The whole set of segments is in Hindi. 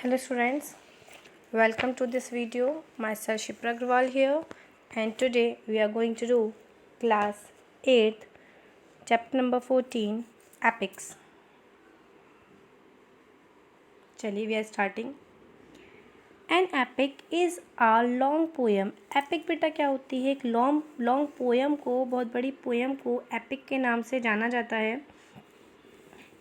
Hello students, welcome to this video. Myself Shipra Agrawal here, and today we are going to do class 8th chapter number 14 epics. चलिए we are starting. An epic is a long poem. Epic बेटा क्या होती है? एक लॉन्ग पोएम को, बहुत बड़ी पोएम को एपिक के नाम से जाना जाता है.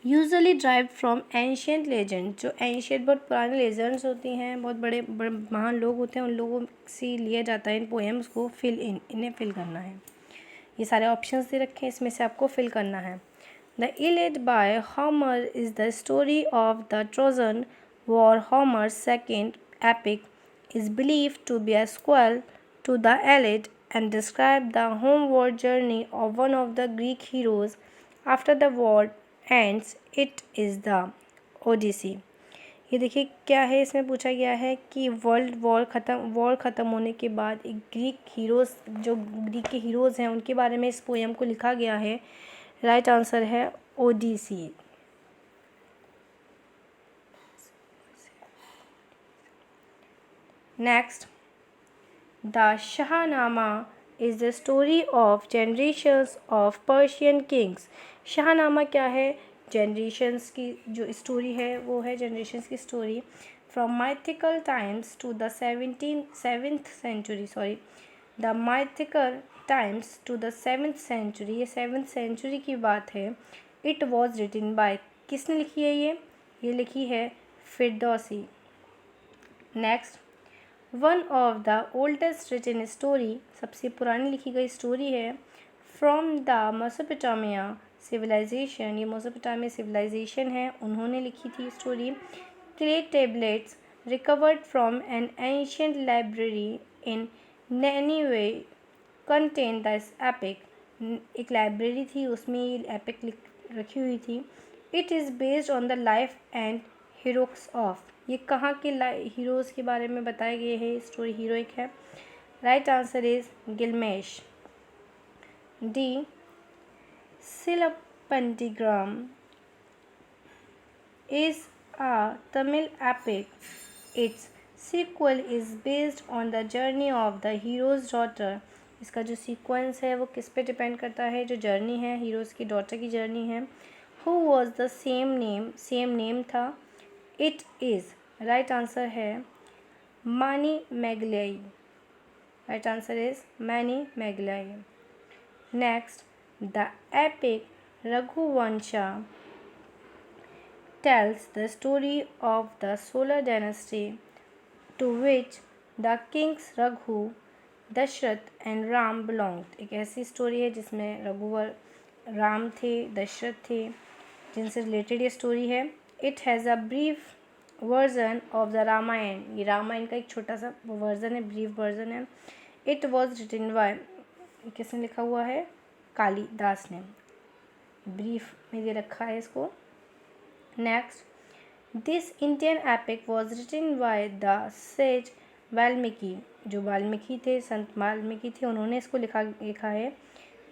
Usually drive from ancient legend. जो एंशियंट बहुत पुराने लेजेंड्स होती हैं, बहुत बड़े बड़े महान लोग होते हैं, उन लोगों से लिया जाता है इन पोएम्स को. इन्हें फिल करना है. ये सारे ऑप्शंस दे रखे हैं, इसमें से आपको फिल करना है. The Iliad by Homer is the story of the Trojan war. Homer's second epic is believed to be a sequel to the Iliad and describe the homeward journey of one of the Greek heroes. After the war ends, it is the Odyssey. ये देखिए क्या है, इसमें पूछा गया है कि वॉर ख़त्म होने के बाद एक ग्रीक के हीरोज़ हैं उनके बारे में इस पोएम को लिखा गया है. राइट आंसर है Odissi. Next, the Shahnama is the story of generations of Persian kings. Shahnameh क्या है? जनरेशंस की जो स्टोरी है वो है जनरेशंस की story. From mythical times to the seventh century. ये 7th सेंचुरी की बात है. It was written by. किसने लिखी है ये लिखी है Ferdowsi. Next, one of the oldest written story. सबसे पुरानी लिखी गई स्टोरी है. From the Mesopotamia civilisation. ये मेसोपोटामिया सिविलाइजेशन है, उन्होंने लिखी थी story. Clay tablets recovered from an ancient library in Nineveh contain this epic. एक लाइब्रेरी थी, उसमें ये एपिक रखी हुई थी. It is based on the life and heroics of. ये कहाँ के हीरोज़ के बारे में बताए गए हैं. स्टोरी हीरोइक है. Right answer is Gilgamesh. D, Silappatikaram is a Tamil epic. Its sequel is based on the journey of the hero's daughter. इसका जो सीक्वेंस है वो किस पे डिपेंड करता है? जो जर्नी है, हीरोज़ की डॉटर की जर्नी है. Who was the same name था. It is. राइट आंसर है Manimekalai. Right answer is Manimekalai. Next, the epic Raghuvamsha tells the story of the Solar dynasty to which the kings Raghu, Dashrath and Ram belonged. एक ऐसी स्टोरी है जिसमें रघुवर, राम थे, दशरथ थे, जिनसे रिलेटेड ये स्टोरी है. It has a brief version of the Ramayana. ये रामायण का एक छोटा सा वर्जन है, ब्रीफ वर्जन है. It was written by. किसने लिखा हुआ है? कालिदास ने. ब्रीफ में दे रखा है इसको. Next, this Indian epic was written by the sage Valmiki. जो वाल्मीकि थे, संत वाल्मीकि थे, उन्होंने इसको लिखा है.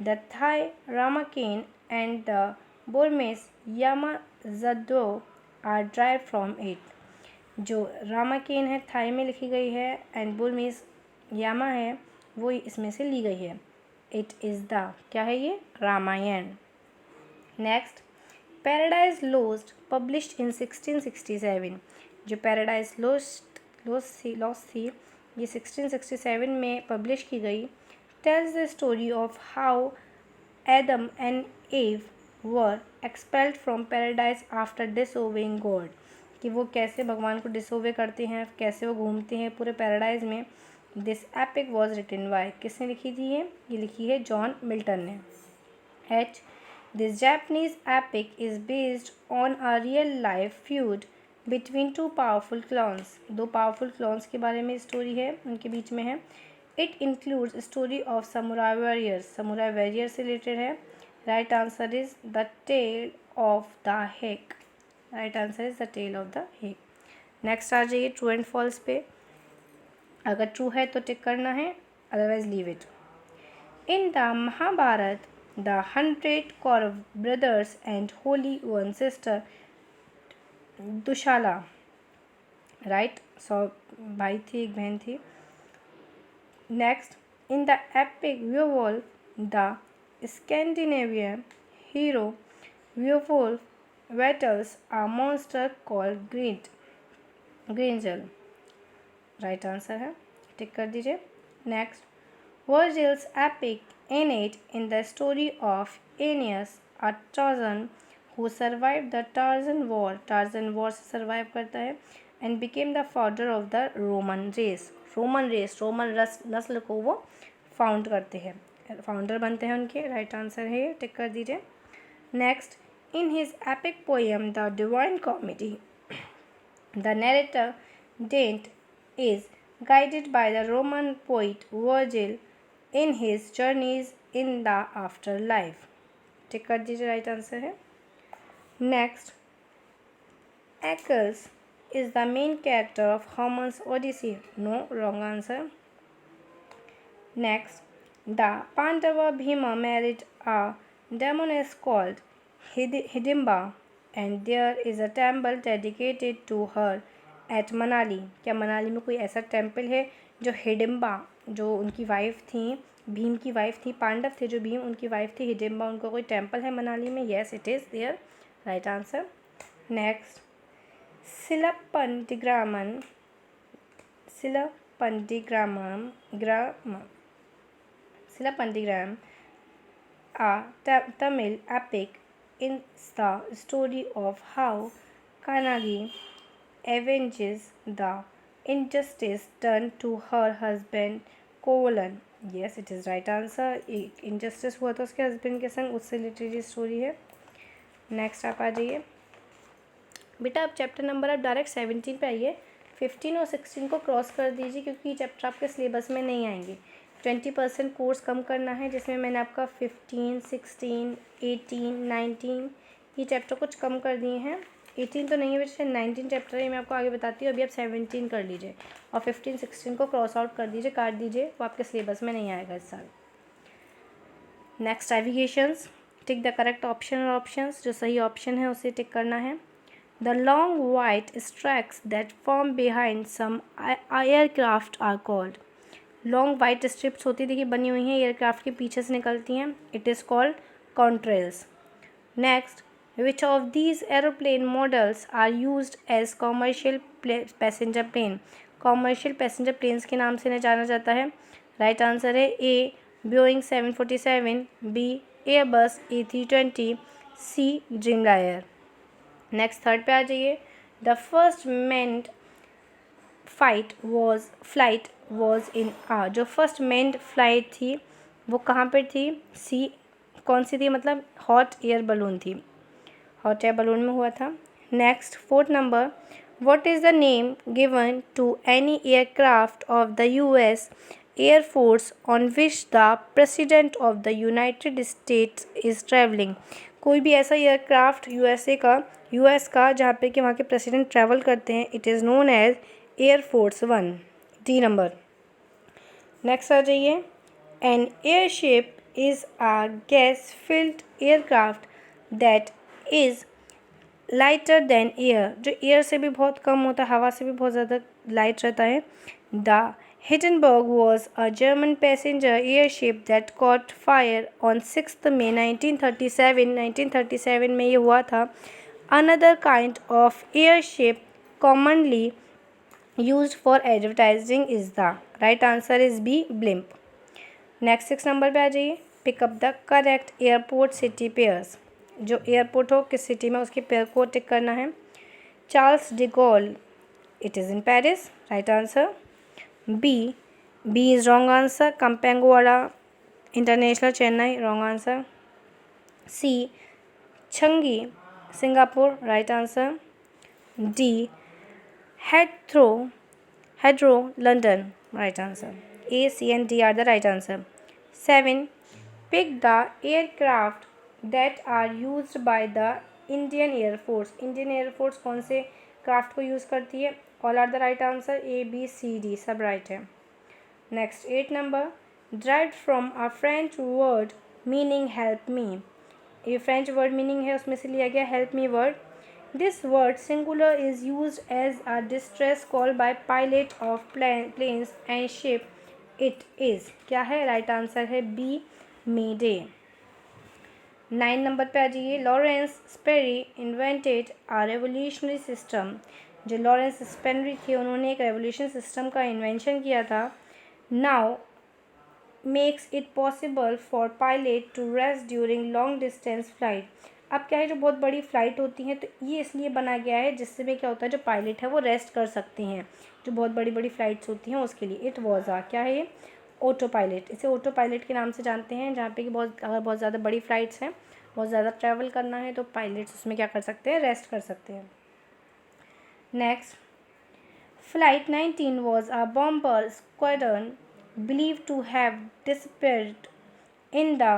The Thai Ramakien and the Burmese Yama Zatdaw are derived from it. जो रामाकेन है थाई में लिखी गई है, एंड बुरमीस यामा है वो इसमें से ली गई है. इट इज़ द क्या है ये? Ramayana. Next, paradise lost published in 1667. जो पैराडाइज लॉस्ट थी ये 1667 में पब्लिश की गई. Tells the story of how Adam and Eve were expelled from paradise after disobeying God. कि वो कैसे भगवान को डिसोबे करते हैं, कैसे वो घूमते हैं पूरे पैराडाइज में. This epic was written by. किसने लिखी थी ये लिखी है जॉन मिल्टन ने. H, this Japanese epic is based on a real life feud between two powerful clans. 2 powerful clans के बारे में स्टोरी है, उनके बीच में है. It includes story of samurai warrior से रिलेटेड है. Right answer is the tale of the Heike. Right answer is the tale of the Keck. Next आ जाइए ट्रू एंड फॉल्स पे. अगर ट्रू है तो टिक करना है, otherwise leave it. In the Mahabharata the 100 Kaurava brothers and only one sister Dushala right. 100 भाई थी, एक बहन थी। Next, in the epic Beowulf, the Scandinavian hero Beowulf battles a monster called Grendel। Right answer है, टिक कर दीजिए। Next, Virgil's epic Aeneid in the story of Aeneas, a Trojan who survived the Trojan War, torsion war से सर्वाइव करता है, and became the founder of the Roman race, Roman नस्ल को वो फाउंड करते हैं, फाउंडर बनते हैं उनके। राइट आंसर है, टिक कर दीजिए। Next, in his epic poem the divine comedy, the narrator Dante is guided by the Roman poet Virgil in his journeys in the afterlife। टिक कर दीजिए, राइट आंसर है। Next, Achilles is the main character of Homer's Odyssey। No, wrong answer. Next, the Pandava Bhima married a demoness called Hidimba, and there is a temple dedicated to her at Manali। क्या मनाली में कोई ऐसा टेम्पल है जो हिडिम्बा, जो उनकी वाइफ थी, भीम की वाइफ थी, पांडव थे जो भीम, उनकी वाइफ थी हिडिम्बा, उनका कोई टेम्पल है मनाली में? Yes, it is there. Right answer. Next, Silappandigraman Silapandigram, a Tamil epic, is the story of how Kannagi avenges the injustice done to her husband Kovalan। Yes, it is right answer। एक injustice हुआ था उसके हस्बैंड के संग, उससे रिलेटेड स्टोरी है। नेक्स्ट आप आ जाइए बेटा, आप चैप्टर नंबर आप डायरेक्ट 17 पे आइए, 15 और 16 को क्रॉस कर दीजिए क्योंकि ये चैप्टर आपके सिलेबस में नहीं आएंगे। 20% कोर्स कम करना है, जिसमें मैंने आपका 15, 16, 18, 19 ये चैप्टर कुछ कम कर दिए हैं। 18 तो नहीं है बेटा, 19 चैप्टर है, मैं आपको आगे बताती हूँ। अभी आप 17 कर लीजिए और 15, 16 को क्रॉस आउट कर दीजिए, काट दीजिए, वो आपके सिलेबस में नहीं आएगा इस साल। Next, navigations, tick the correct option और ऑप्शंस, जो सही ऑप्शन है उसे टिक करना है। The long white streaks that form behind some aircraft are called। Long white strips होती देखिए बनी हुई हैं, एयरक्राफ्ट के पीछे से निकलती हैं, it is called contrails. Next, which of these aeroplane models are used as commercial passenger plane. Commercial passenger planes के नाम से इन्हें जाना जाता है। राइट आंसर है A Boeing 747, B Airbus A320, C Dreamliner. Next, third पे आ जाइए। The first manned flight was in आ, जो फर्स्ट मैन्ड फ्लाइट थी वो कहाँ पर थी? सी, कौन सी थी? मतलब हॉट एयर बलून थी, हॉट एयर बलून में हुआ था। Next, fourth number, what is the name given to any aircraft of the US air force on which the president of the United States is travelling. कोई भी ऐसा एयरक्राफ्ट US का जहाँ पे कि वहाँ के प्रेसिडेंट ट्रैवल करते हैं, it is known as Air Force 1, D number. Next आ जाइए। An airship is a gas filled aircraft that is lighter than air, जो एयर से भी बहुत कम होता है, हवा से भी बहुत ज़्यादा लाइट रहता है। The Hindenburg was a German passenger airship that caught fire on 6 May 1937। 1937 में ये हुआ था। Another kind of airship commonly used for advertising is the right answer is B, blimp। Next 6 number पे आ जाइए। Pick up the correct airport city pairs, जो एयरपोर्ट हो किस सिटी में उसके पेयर को टिक करना है। Charles de Gaulle, it is in Paris, right answer. B is wrong answer. कंपेंगुआड़ा international, Chennai, wrong answer. C, Changi, Singapore, right answer. D, Heathrow, London, right answer. A, C and D are the right answer। 7, pick the aircraft that are used by the Indian Air Force। Indian Air Force कौन से क्राफ्ट को यूज़ करती है? All are the right answer, A, B, C, D सब right है। Next 8 number, derived from a French word meaning help me। ये फ्रेंच वर्ड मीनिंग है, उसमें से लिया गया help me word. This word singular is used as a distress call by pilot of planes and ship. It is क्या है? राइट आंसर है बी, मेडे। 9 नंबर पे आ जाइए। Lawrence Sperry invented a revolutionary system. जो लॉरेंस स्पेरी थे उन्होंने एक रेवोल्यूशन सिस्टम का इन्वेंशन किया था। Now makes it possible for pilot to rest during long distance flight. अब क्या है, जो बहुत बड़ी फ़्लाइट होती हैं तो ये इसलिए बना गया है जिससे में क्या होता है, जो पायलट है वो रेस्ट कर सकते हैं। जो बहुत बड़ी बड़ी फ़्लाइट्स होती हैं उसके लिए। इट वॉज आ क्या है ये? Auto pilot. इसे ऑटो पायलट के नाम से जानते हैं, जहाँ पे कि अगर बहुत ज़्यादा बड़ी फ़्लाइट्स हैं, बहुत ज़्यादा ट्रैवल करना है तो पायलट्स उसमें क्या कर सकते हैं? रेस्ट कर सकते हैं। Next, Flight 19 was a bomber squadron believed to have disappeared in the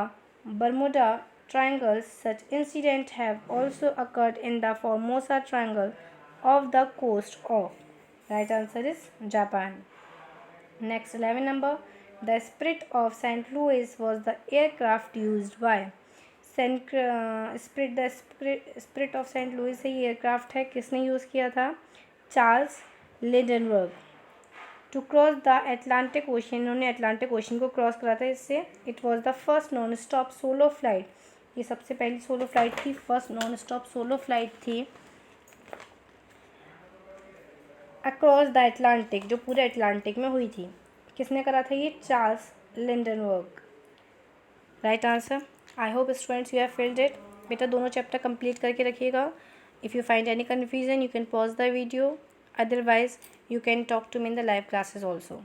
Bermuda Triangle. Such incidents have also occurred in the Formosa Triangle off the coast of. Right answer is Japan. Next, 11 number. The Spirit of St. Louis was the aircraft used by. Spirit of Saint Louis है ये एयरक्राफ्ट है, किसने यूज़ किया था? Charles Lindbergh. To cross the Atlantic Ocean, इन्होंने अटलांटिक ओशन को क्रॉस करा था इससे। It was the first non stop solo flight, ये सबसे पहली सोलो फ्लाइट थी, first non stop solo flight थी अक्रॉस द अटलांटिक, जो पूरे अटलांटिक में हुई थी। किसने करा था ये? Charles Lindbergh. Right answer. I hope students you have filled it. बेटा दोनों चैप्टर कंप्लीट करके रखिएगा। If you find any confusion you can pause the video, otherwise you can talk to me in the live classes also.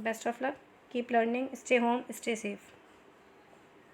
Best of luck, keep learning, stay home, stay safe.